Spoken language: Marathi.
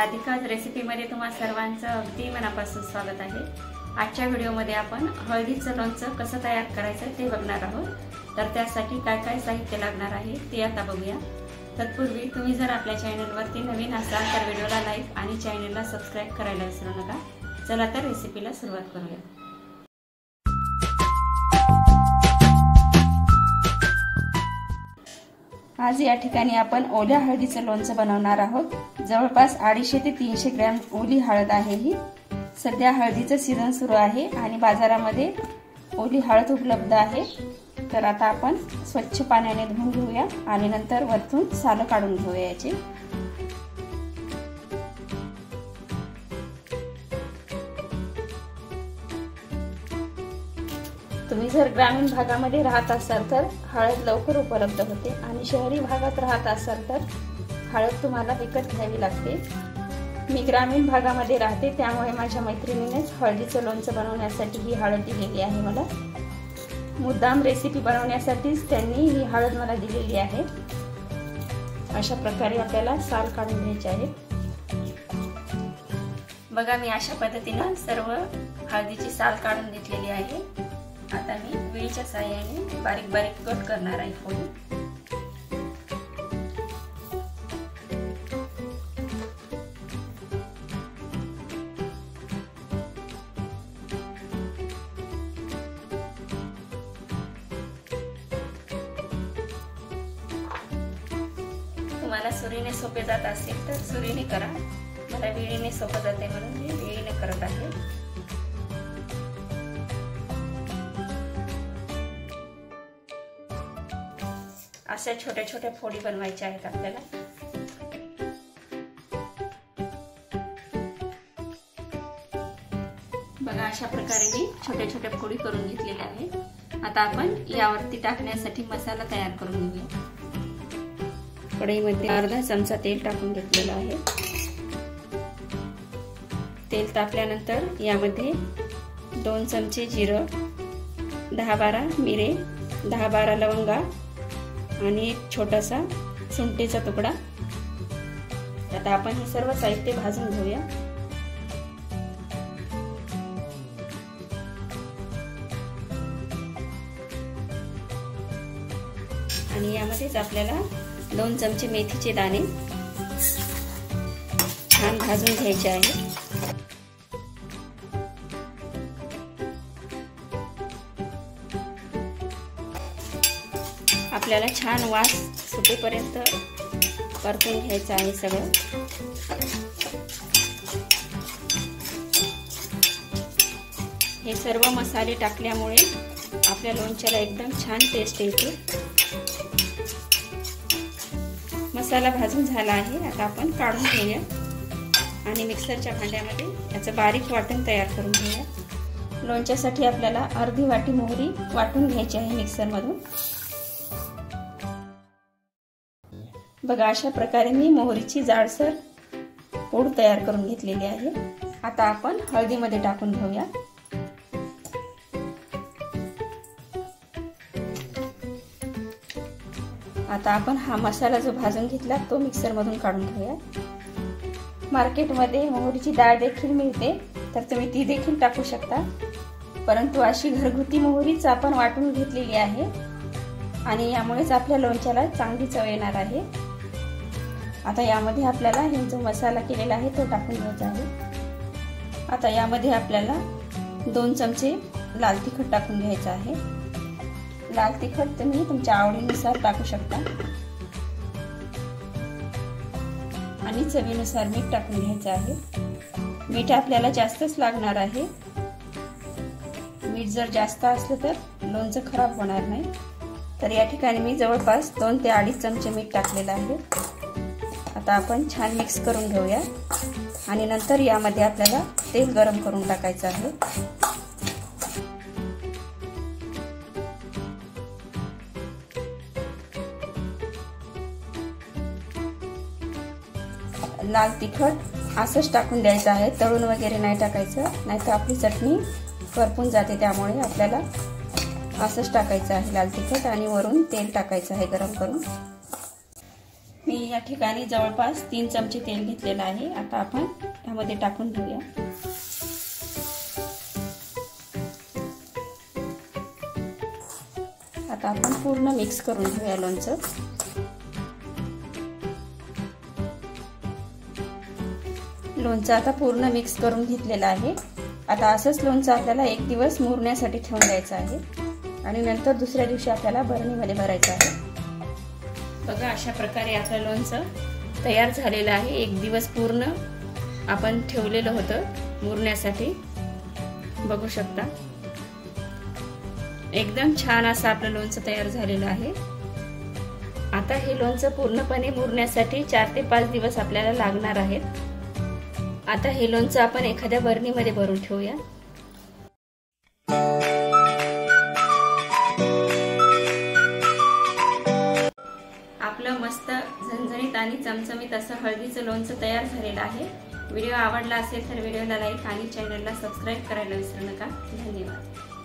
राधिकाज रेसिपीमध्ये तुम्हा सर्वांचं अगदी मनापासून स्वागत आहे। आजच्या व्हिडिओमध्ये आपण हळदीचं लोणचं कसं तयार करायचं ते बघणार आहोत। तर त्यासाठी काय काय साहित्य लागणार आहे ते आता बघूया। तत्पूर्वी तुम्ही जर आपल्या चॅनलवरती नवीन असाल तर व्हिडिओला लाईक आणि चॅनलला सबस्क्राइब करायला विसरू नका। चला तर रेसिपीला सुरुवात करूया। आज या ठिकाणी आपण ओल्या हळदीचं लोणचं बनवणार आहोत। जवळपास 250 ते 300 ग्रॅम ओली हळद आहे। ही सध्या हळदीचं सीझन सुरू आहे आणि बाजारामध्ये ओली हळद उपलब्ध आहे। तर आता आपण स्वच्छ पाण्याने धुवून घेऊया आणि नंतर वरतून साल काढून घेऊया याची। तुम्ही जर ग्रामीण भागामध्ये राहत असाल तर हळद लवकर उपलब्ध होते आणि शहरी भागात राहत असाल तर हळद तुम्हाला विकत घ्यावी लागते। मी ग्रामीण भागामध्ये राहते त्यामुळे माझ्या मैत्रिणीनेच हळदीचं लोणचं बनवण्यासाठी ही हळद दिलेली आहे मला। मुद्दाम रेसिपी बनवण्यासाठीच त्यांनी ही हळद मला दिलेली आहे। अशा प्रकारे आपल्याला साल काढून घ्यायचे आहे। बघा मी अशा पद्धतीने सर्व हळदीची साल काढून घेतलेली आहे। आता मी विळीच्या साहाय्याने बारीक बारीक कट करणार आहे फोडी। तुम्हाला सुरीने सोपे जात असेल तर सुरीने करा। मला विळीने सोपे जाते म्हणून मी विळीने करत आहे। अशा छोट्या छोट्या फोडी बनवायच्या आहेत आपल्याला। बघा अशा प्रकारे मी छोट्या छोट्या फोडी करून घेतलेल्या आहेत। आता आपण यावरती टाकण्यासाठी मसाला तयार करून घेऊया। कढईमध्ये अर्धा चमचा तेल टाकून घेतलेला आहे। तेल तापल्यानंतर यामध्ये 2 चमचे जिरं, 10-12 मिरे, 10-12 लवंगा आणि एक छोटासा सुंठीचा तुकडा। आता आपण हे सर्व साहित्य भाजून घेऊया। आणि यामध्येच आपल्याला 2 चमचे मेथीचे दाणे छान भाजून घ्यायचे आहे। आपल्याला छान वास सुटेपर्यंत परतून घ्यायचं आहे सगळं। हे सर्व मसाले टाकल्यामुळे आपल्या लोणच्याला एकदम छान टेस्ट येते। मसाला भाजून झाला आहे। आता आपण काढून घेऊया आणि मिक्सरच्या भांड्यामध्ये याचं बारीक वाटण तयार करून घेऊया। लोणच्यासाठी आपल्याला अर्धी वाटी मोहरी वाटून घ्यायची आहे मिक्सर मधून। बघा अशा प्रकारे मी मोहरीची जाडसर पूड तयार करून घेतलेली आहे। आता आपण हळदीमध्ये टाकून घेऊया। आता आपण हा मसाला जो भाजून घेतला तो मिक्सर मधून काढून घेऊया। मार्केटमध्ये मोहरीची डाळ देखील मिळते तर तुम्ही ती देखील टाकू शकता, परंतु अशी घरगुती मोहरीच आपण वाटून घेतलेली आहे आणि यामुळेच आपल्या लोणच्याला चांगली चव येणार आहे। आता यामध्ये आपल्याला हे जो मसाला केलेला आहे तो टाकून घ्यायचा आहे। आता यामध्ये आपल्याला 2 चमचे लाल तिखट टाकून घ्यायचं आहे। लाल तिखट तुम्ही तुमच्या आवडीनुसार टाकू शकता आणि चवीनुसार मीठ टाकून घ्यायचं आहे। मीठ आपल्याला जास्तच लागणार आहे। मीठ जर जास्त असलं तर लोणचं खराब होणार नाही। तर या ठिकाणी मी जवळपास 2 ते 2.5 चमचे मीठ टाकलेलं आहे। आता आपण छान मिक्स करून घेऊया आणि नंतर यामध्ये आपल्याला तेल गरम करून टाकायचं आहे। लाल तिखट असंच टाकून द्यायचं आहे, तळून वगैरे नाही टाकायचं, नाहीतर आपली चटणी करपून जाते। त्यामुळे आपल्याला असंच टाकायचं आहे लाल तिखट आणि वरून तेल टाकायचं आहे गरम करून। मी या ठिकाणी जवळपास 3 चमचे तेल घेतलेलं आहे। आता आपण यामध्ये टाकून घेऊया। आता आपण पूर्ण मिक्स करून घेऊया लोणचं। लोणचं आता पूर्ण मिक्स करून घेतलेलं आहे। आता असंच लोणचं आपल्याला 1 दिवस मुरण्यासाठी ठेवून द्यायचं आहे आणि नंतर दुसऱ्या दिवशी आपल्याला बरणीमध्ये भरायचं आहे। बघा अशा प्रकारे आपलं लोणचं तयार झालेलं आहे। 1 दिवस पूर्ण आपण ठेवलेलं होतं मुरण्यासाठी, बघू शकता। एकदम छान असं आपलं लोणचं तयार झालेलं आहे। आता हे लोणचं पूर्णपणे मुरण्यासाठी 4 ते 5 दिवस आपल्याला लागणार आहेत। आता हे लोणचं आपण एखाद्या बरणीमध्ये भरून ठेवूया। आपलं मस्त झणझणीत आणि चमचमीत असं हळदीचं लोणचं तयार झालेलं आहे। व्हिडिओ आवडला असेल तर व्हिडिओला लाईक आणि चॅनलला सबस्क्राईब करायला विसरू नका। धन्यवाद।